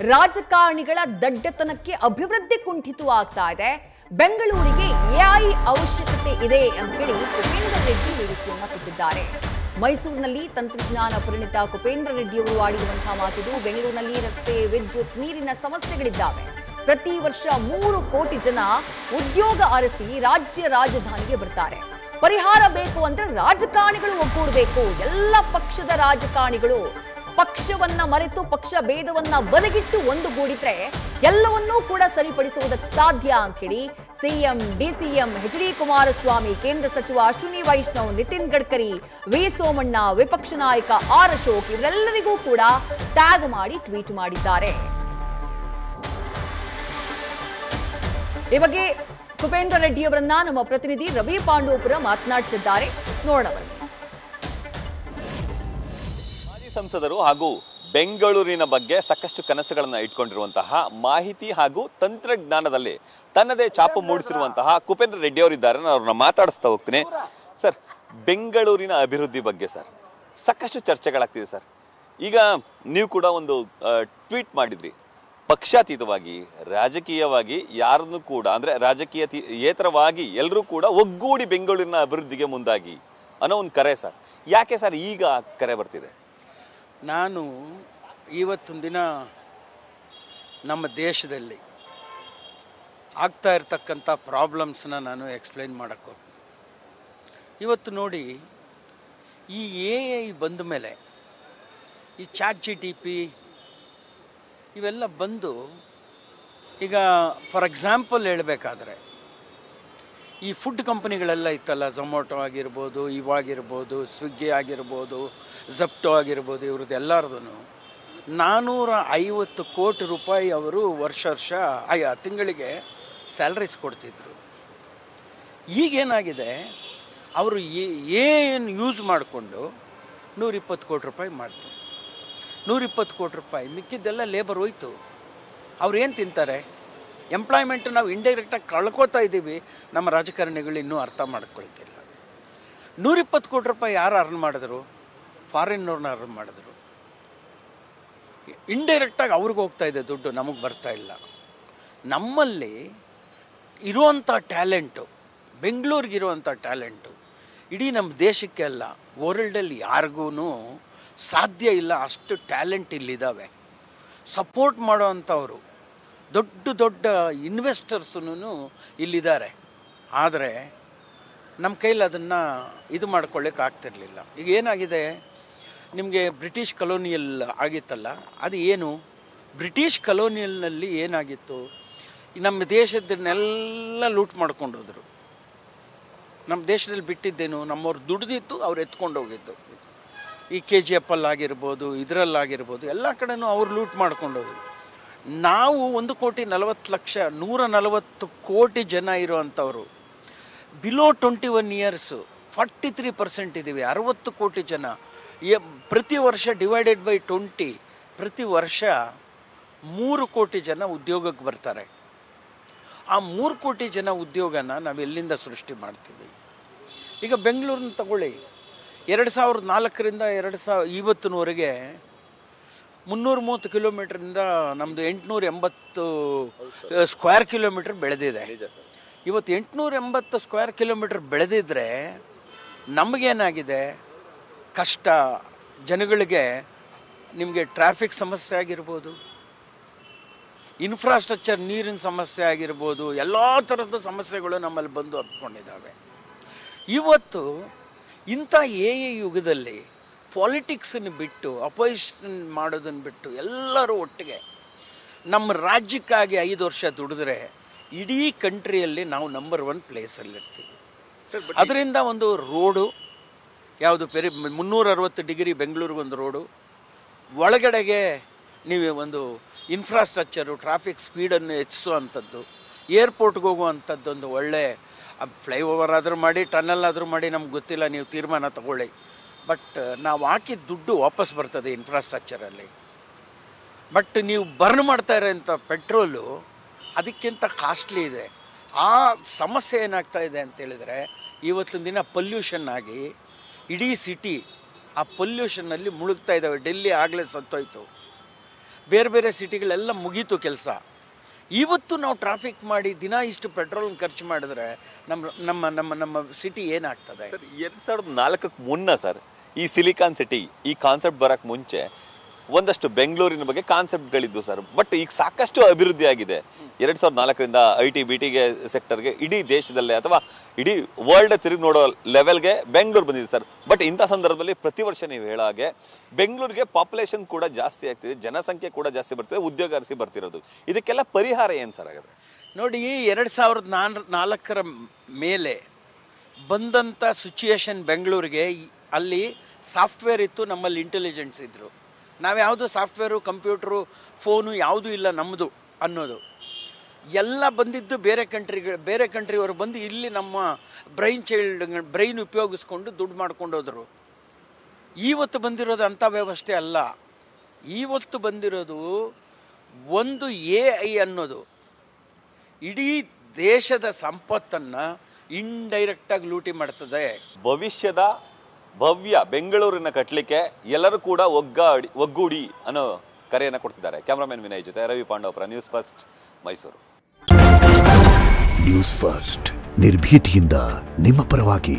ರಾಜಕಾರಣಿಗಳ ದಡ್ಡತನಕ್ಕೆ ಅಭಿವೃದ್ಧಿ ಕುಂಠಿತವಾಗ್ತಾ ಇದೆ. ಬೆಂಗಳೂರಿಗೆ ಎಐ ಅವಶ್ಯಕತೆ ಇದೆ ಅಂತ ಹೇಳಿ ಕುಪೇಂದ್ರ ರೆಡ್ಡಿ ಹೇಳಿಕೆಯನ್ನ ಕೊಟ್ಟಿದ್ದಾರೆ. ಮೈಸೂರಿನಲ್ಲಿ ತಂತ್ರಜ್ಞಾನ ಪರಿಣಿತ ಕುಪೇಂದ್ರ ರೆಡ್ಡಿಯವರು ಆಡಿರುವಂತಹ ಮಾತಿದು. ಬೆಂಗಳೂರಿನಲ್ಲಿ ರಸ್ತೆ, ವಿದ್ಯುತ್, ನೀರಿನ ಸಮಸ್ಯೆಗಳಿದ್ದಾವೆ. ಪ್ರತಿ ವರ್ಷ 3 ಕೋಟಿ ಜನ ಉದ್ಯೋಗ ಅರಸಿ ರಾಜ್ಯ ರಾಜಧಾನಿಗೆ ಬರ್ತಾರೆ. ಪರಿಹಾರ ಬೇಕು ಅಂದ್ರೆ ರಾಜಕಾರಣಿಗಳು ಒಗ್ಗೂಡಬೇಕು. ಎಲ್ಲ ಪಕ್ಷದ ರಾಜಕಾರಣಿಗಳು ಪಕ್ಷವನ್ನ ಮರೆತು ಪಕ್ಷ ಭೇದವನ್ನ ಬದಿಗಿಟ್ಟು ಒಂದುಗೂಡಿದ್ರೆ ಎಲ್ಲವನ್ನೂ ಕೂಡ ಸರಿಪಡಿಸುವುದಕ್ಕೆ ಸಾಧ್ಯ ಅಂತ ಹೇಳಿ ಸಿಎಂ, ಡಿಸಿಎಂ ಎಚ್.ಡಿ. ಕುಮಾರಸ್ವಾಮಿ, ಕೇಂದ್ರ ಸಚಿವ ಅಶ್ವಿನಿ ವೈಷ್ಣವ್, ನಿತಿನ್ ಗಡ್ಕರಿ, ವಿ ಸೋಮಣ್ಣ, ವಿಪಕ್ಷ ನಾಯಕ ಆರ್ ಅಶೋಕ್ ಇವರೆಲ್ಲರಿಗೂ ಕೂಡ ಟ್ಯಾಗ್ ಮಾಡಿ ಟ್ವೀಟ್ ಮಾಡಿದ್ದಾರೆ. ಈ ಬಗ್ಗೆ ಕುಪೇಂದ್ರ ರೆಡ್ಡಿ ಅವರನ್ನ ನಮ್ಮ ಪ್ರತಿನಿಧಿ ರವಿ ಪಾಂಡವಪುರ ಮಾತನಾಡಿಸಿದ್ದಾರೆ. ನೋಡೋಣ. ಮಾಜಿ ಸಂಸದರು ಹಾಗೂ ಬೆಂಗಳೂರಿನ ಬಗ್ಗೆ ಸಾಕಷ್ಟು ಕನಸುಗಳನ್ನು ಇಟ್ಕೊಂಡಿರುವಂತಹ, ಮಾಹಿತಿ ಹಾಗೂ ತಂತ್ರಜ್ಞಾನದಲ್ಲಿ ತನ್ನದೇ ಛಾಪು ಮೂಡಿಸಿರುವಂತಹ ಕುಪೇಂದ್ರ ರೆಡ್ಡಿ ಅವರಿದ್ದಾರೆ. ನಾನು ಅವ್ರನ್ನ ಮಾತಾಡಿಸ್ತಾ ಹೋಗ್ತೀನಿ. ಸರ್, ಬೆಂಗಳೂರಿನ ಅಭಿವೃದ್ಧಿ ಬಗ್ಗೆ ಸರ್ ಸಾಕಷ್ಟು ಚರ್ಚೆಗಳಾಗ್ತಿದೆ ಸರ್. ಈಗ ನೀವು ಕೂಡ ಒಂದು ಟ್ವೀಟ್ ಮಾಡಿದ್ರಿ, ಪಕ್ಷಾತೀತವಾಗಿ ರಾಜಕೀಯವಾಗಿ ಯಾರನ್ನು ಕೂಡ ಅಂದ್ರೆ ರಾಜಕೀಯೇತರವಾಗಿ ಎಲ್ಲರೂ ಕೂಡ ಒಗ್ಗೂಡಿ ಬೆಂಗಳೂರಿನ ಅಭಿವೃದ್ಧಿಗೆ ಮುಂದಾಗಿ ಅನ್ನೋ ಒಂದು ಕರೆ ಸರ್. ಯಾಕೆ ಸರ್ ಈಗ ಕರೆ ಬರ್ತಿದೆ? ನಾನು ಇವತ್ತೊಂದು ದಿನ ನಮ್ಮ ದೇಶದಲ್ಲಿ ಆಗ್ತಾ ಇರ್ತಕ್ಕಂಥ ಪ್ರಾಬ್ಲಮ್ಸ್ನ ನಾನು ಎಕ್ಸ್ಪ್ಲೈನ್ ಮಾಡೋಕ್ಕೆ ಇವತ್ತು ನೋಡಿ, ಈ AI ಬಂದ ಮೇಲೆ ಈ ChatGPT ಇವೆಲ್ಲ ಬಂದು, ಈಗ ಫಾರ್ ಎಕ್ಸಾಂಪಲ್ ಹೇಳಬೇಕಾದ್ರೆ ಈ ಫುಡ್ ಕಂಪನಿಗಳೆಲ್ಲ ಇತ್ತಲ್ಲ, ಝೊಮ್ಯಾಟೊ ಆಗಿರ್ಬೋದು, ಇವಾಗಿರ್ಬೋದು, ಸ್ವಿಗ್ಗಿ ಆಗಿರ್ಬೋದು, ಝೆಪ್ಟೋ ಆಗಿರ್ಬೋದು, ಇವ್ರದ್ದು ಎಲ್ಲರದು 450 ಕೋಟಿ ರೂಪಾಯಿ ಅವರು ವರ್ಷ ತಿಂಗಳಿಗೆ ಸ್ಯಾಲ್ರೀಸ್ ಕೊಡ್ತಿದ್ರು. ಈಗೇನಾಗಿದೆ, ಅವರು ಏನು ಯೂಸ್ ಮಾಡಿಕೊಂಡು 120 ಕೋಟಿ ರೂಪಾಯಿ ಮಾಡ್ತಾರೆ. 120 ಕೋಟಿ ರೂಪಾಯಿ ಮಿಕ್ಕಿದ್ದೆಲ್ಲ ಲೇಬರ್ ಹೋಯ್ತು. ಅವ್ರು ಏನು ತಿಂತಾರೆ? ಎಂಪ್ಲಾಯ್ಮೆಂಟ್ ನಾವು ಇಂಡೈರೆಕ್ಟಾಗಿ ಕಳ್ಕೊತಾ ಇದ್ದೀವಿ. ನಮ್ಮ ರಾಜಕಾರಣಿಗಳು ಇನ್ನೂ ಅರ್ಥ ಮಾಡ್ಕೊಳ್ತಿಲ್ಲ. 120 ಕೋಟಿ ರೂಪಾಯಿ ಯಾರು ಅರ್ನ್ ಮಾಡಿದ್ರು? ಫಾರಿನ್ನವ್ರನ್ನ ಅರ್ನ್ ಮಾಡಿದ್ರು. ಇಂಡೈರೆಕ್ಟಾಗಿ ಅವ್ರಿಗೆ ಹೋಗ್ತಾ ಇದೆ ದುಡ್ಡು, ನಮಗೆ ಬರ್ತಾ ಇಲ್ಲ. ನಮ್ಮಲ್ಲಿ ಇರುವಂಥ ಟ್ಯಾಲೆಂಟು, ಬೆಂಗಳೂರಿಗಿರುವಂಥ ಟ್ಯಾಲೆಂಟು ಇಡೀ ನಮ್ಮ ದೇಶಕ್ಕೆ ಅಲ್ಲ, ವರ್ಲ್ಡಲ್ಲಿ ಯಾರಿಗೂ ಸಾಧ್ಯ ಇಲ್ಲ. ಅಷ್ಟು ಟ್ಯಾಲೆಂಟ್ ಇಲ್ಲಿದ್ದಾವೆ. ಸಪೋರ್ಟ್ ಮಾಡೋವಂಥವ್ರು ದೊಡ್ಡ ದೊಡ್ಡ ಇನ್ವೆಸ್ಟರ್ಸೂ ಇಲ್ಲಿದ್ದಾರೆ. ಆದರೆ ನಮ್ಮ ಕೈಲಿ ಅದನ್ನು ಇದು ಮಾಡ್ಕೊಳ್ಳಿಕ್ಕೆ ಆಗ್ತಿರ್ಲಿಲ್ಲ. ಈಗ ಏನಾಗಿದೆ, ನಿಮಗೆ ಬ್ರಿಟಿಷ್ ಕಲೋನಿಯಲ್ ಆಗಿತ್ತಲ್ಲ, ಅದು ಏನು? ಬ್ರಿಟಿಷ್ ಕಲೋನಿಯಲ್ನಲ್ಲಿ ಏನಾಗಿತ್ತು, ನಮ್ಮ ದೇಶದನ್ನೆಲ್ಲ ಲೂಟ್ ಮಾಡ್ಕೊಂಡು ಹೋದರು. ನಮ್ಮ ದೇಶದಲ್ಲಿ ಬಿಟ್ಟಿದ್ದೇನು, ನಮ್ಮವ್ರು ದುಡ್ದಿತ್ತು, ಅವ್ರು ಎತ್ಕೊಂಡು ಹೋಗಿದ್ದು. ಈ KGF ಆಗಿರ್ಬೋದು, ಇದರಲ್ಲಾಗಿರ್ಬೋದು, ಎಲ್ಲ ಕಡೆನೂ ಅವ್ರು ಲೂಟ್ ಮಾಡ್ಕೊಂಡೋದ್ರು. ನಾವು 1,40,00,000 140 ಕೋಟಿ ಜನ ಇರೋವಂಥವ್ರು, ಬಿಲೋ 21 ಇಯರ್ಸು 43% ಇದ್ದೀವಿ. 60 ಕೋಟಿ ಜನ ಪ್ರತಿ ವರ್ಷ ಡಿವೈಡೆಡ್ ಬೈ 20, ಪ್ರತಿ ವರ್ಷ 3 ಕೋಟಿ ಜನ ಉದ್ಯೋಗಕ್ಕೆ ಬರ್ತಾರೆ. ಆ 3 ಕೋಟಿ ಜನ ಉದ್ಯೋಗನ ನಾವು ಎಲ್ಲಿಂದ ಸೃಷ್ಟಿ ಮಾಡ್ತೀವಿ? ಈಗ ಬೆಂಗಳೂರನ್ನ ತಗೊಳ್ಳಿ, 2004ರಿಂದ ಇವತ್ತಿನವರೆಗೆ 330 ಕಿಲೋಮೀಟ್ರಿಂದ ನಮ್ಮದು 880 ಸ್ಕ್ವೇರ್ ಕಿಲೋಮೀಟ್ರ್ ಬೆಳೆದಿದೆ. ಇವತ್ತು 880 ಸ್ಕ್ವೇರ್ ಕಿಲೋಮೀಟ್ರ್ ಬೆಳೆದಿದ್ರೆ ನಮಗೇನಾಗಿದೆ ಕಷ್ಟ? ಜನಗಳಿಗೆ ನಿಮಗೆ ಟ್ರಾಫಿಕ್ ಸಮಸ್ಯೆ ಆಗಿರ್ಬೋದು, ಇನ್ಫ್ರಾಸ್ಟ್ರಕ್ಚರ್ ನೀರಿನ ಸಮಸ್ಯೆ ಆಗಿರ್ಬೋದು, ಎಲ್ಲ ಥರದ ಸಮಸ್ಯೆಗಳು ನಮ್ಮಲ್ಲಿ ಬಂದು ಹತ್ಕೊಂಡಿದ್ದಾವೆ. ಇವತ್ತು ಇಂಥ AI ಯುಗದಲ್ಲಿ ಪಾಲಿಟಿಕ್ಸನ್ನು ಬಿಟ್ಟು, ಅಪೋಸಿಷನ್ ಮಾಡೋದನ್ನು ಬಿಟ್ಟು ಎಲ್ಲರೂ ಒಟ್ಟಿಗೆ ನಮ್ಮ ರಾಜ್ಯಕ್ಕಾಗಿ 5 ವರ್ಷ ದುಡಿದ್ರೆ ಇಡೀ ಕಂಟ್ರಿಯಲ್ಲಿ ನಾವು ನಂಬರ್ 1 ಪ್ಲೇಸಲ್ಲಿರ್ತೀವಿ. ಅದರಿಂದ ಒಂದು ರೋಡು ಯಾವುದು 360 ಡಿಗ್ರಿ ಬೆಂಗಳೂರಿಗೊಂದು ರೋಡು, ಒಳಗಡೆಗೆ ನೀವು ಒಂದು ಇನ್ಫ್ರಾಸ್ಟ್ರಕ್ಚರು, ಟ್ರಾಫಿಕ್ ಸ್ಪೀಡನ್ನು ಹೆಚ್ಚಿಸುವಂಥದ್ದು, ಏರ್ಪೋರ್ಟ್ಗೆ ಹೋಗುವಂಥದ್ದೊಂದು ಒಳ್ಳೆ ಫ್ಲೈಓವರ್ ಆದರೂ ಮಾಡಿ, ಟನಲ್ ಆದರೂ ಮಾಡಿ, ನಮ್ಗೆ ಗೊತ್ತಿಲ್ಲ, ನೀವು ತೀರ್ಮಾನ ತಗೊಳ್ಳಿ. ಬಟ್ ನಾವು ಹಾಕಿದ ದುಡ್ಡು ವಾಪಸ್ ಬರ್ತದೆ ಇನ್ಫ್ರಾಸ್ಟ್ರಕ್ಚರಲ್ಲಿ. ಬಟ್ ನೀವು ಬರ್ನ್ ಮಾಡ್ತಾ ಇರೋಂಥ ಪೆಟ್ರೋಲು ಅದಕ್ಕಿಂತ ಕಾಸ್ಟ್ಲಿ ಇದೆ. ಆ ಸಮಸ್ಯೆ ಏನಾಗ್ತಾ ಇದೆ ಅಂತೇಳಿದರೆ, ಇವತ್ತಿನ ದಿನ ಪೊಲ್ಯೂಷನ್ ಆಗಿ ಇಡೀ ಸಿಟಿ ಆ ಪೊಲ್ಯೂಷನ್ನಲ್ಲಿ ಮುಳುಗ್ತಾ ಇದ್ದಾವೆ. ಡೆಲ್ಲಿ ಆಗಲೇ ಸತ್ತೋಯ್ತು. ಬೇರೆ ಬೇರೆ ಸಿಟಿಗಳೆಲ್ಲ ಮುಗೀತು ಕೆಲಸ. ಇವತ್ತು ನಾವು ಟ್ರಾಫಿಕ್ ಮಾಡಿ ದಿನ ಇಷ್ಟು ಪೆಟ್ರೋಲ್ ಖರ್ಚು ಮಾಡಿದ್ರೆ ನಮ್ಮ ನಮ್ಮ ನಮ್ಮ ನಮ್ಮ ಸಿಟಿ ಏನಾಗ್ತದೆ? 2004ಕ್ಕೆ ಮುನ್ನ ಸರ್ ಈ ಸಿಲಿಕಾನ್ ಸಿಟಿ ಈ ಕಾನ್ಸೆಪ್ಟ್ ಬರೋಕ್ಕೆ ಮುಂಚೆ ಒಂದಷ್ಟು ಬೆಂಗಳೂರಿನ ಬಗ್ಗೆ ಕಾನ್ಸೆಪ್ಟ್ಗಳಿದ್ದು ಸರ್. ಬಟ್ ಈಗ ಸಾಕಷ್ಟು ಅಭಿವೃದ್ಧಿ ಆಗಿದೆ. 2004ರಿಂದ IT BT ಸೆಕ್ಟರ್ಗೆ ಇಡೀ ದೇಶದಲ್ಲೇ ಅಥವಾ ಇಡೀ ವರ್ಲ್ಡ್ ತಿರುಗಿ ನೋಡೋ ಲೆವೆಲ್ಗೆ ಬೆಂಗಳೂರು ಬಂದಿದೆ ಸರ್. ಬಟ್ ಇಂಥ ಸಂದರ್ಭದಲ್ಲಿ ಪ್ರತಿ ವರ್ಷ ನೀವು ಹೇಳೋ ಹಾಗೆ ಬೆಂಗಳೂರಿಗೆ ಪಾಪ್ಯುಲೇಷನ್ ಕೂಡ ಜಾಸ್ತಿ ಆಗ್ತಿದೆ, ಜನಸಂಖ್ಯೆ ಕೂಡ ಜಾಸ್ತಿ ಬರ್ತಿದೆ, ಉದ್ಯೋಗ ಅರಸಿ ಬರ್ತಿರೋದು. ಇದಕ್ಕೆಲ್ಲ ಪರಿಹಾರ ಏನು ಸರ್ ಹಾಗಾದ್ರೆ? ನೋಡಿ, 2004ರ ಮೇಲೆ ಬಂದಂಥ ಸಿಚುಯೇಷನ್ ಬೆಂಗಳೂರಿಗೆ, ಅಲ್ಲಿ ಸಾಫ್ಟ್ವೇರ್ ಇತ್ತು, ನಮ್ಮಲ್ಲಿ ಇಂಟೆಲಿಜೆನ್ಸ್ ಇದ್ದರು. ನಾವು ಯಾವುದು ಸಾಫ್ಟ್ವೇರು, ಕಂಪ್ಯೂಟ್ರು, ಫೋನು ಯಾವುದೂ ಇಲ್ಲ ನಮ್ಮದು ಅನ್ನೋದು. ಎಲ್ಲ ಬಂದಿದ್ದು ಬೇರೆ ಕಂಟ್ರಿಯವರು ಬಂದು ಇಲ್ಲಿ ನಮ್ಮ ಬ್ರೈನ್ ಉಪಯೋಗಿಸ್ಕೊಂಡು ದುಡ್ಡು ಮಾಡ್ಕೊಂಡು ಹೋದರು. ಇವತ್ತು ಬಂದಿರೋದು ಅಂಥ ವ್ಯವಸ್ಥೆ ಅಲ್ಲ. ಇವತ್ತು ಬಂದಿರೋದು ಒಂದು AI ಅನ್ನೋದು ಇಡೀ ದೇಶದ ಸಂಪತ್ತನ್ನು ಇಂಡೈರೆಕ್ಟಾಗಿ ಲೂಟಿ ಮಾಡ್ತದೆ. ಭವಿಷ್ಯದ ಭವ್ಯ ಬೆಂಗಳೂರಿನ ಕಟ್ಟಲಿಕ್ಕೆ ಎಲ್ಲರೂ ಕೂಡ ಒಗ್ಗೂಡಿ ಅನ್ನೋ ಕರೆಯನ್ನು ಕೊಡ್ತಿದ್ದಾರೆ. ಕ್ಯಾಮ್ರಾಮನ್ ವಿನಯ್ ಜೊತೆ Ravi Pandavapura, news first, Mysuru. News first, ನಿರ್ಭೀತಿಯಿಂದ ನಿಮ್ಮ ಪರವಾಗಿ.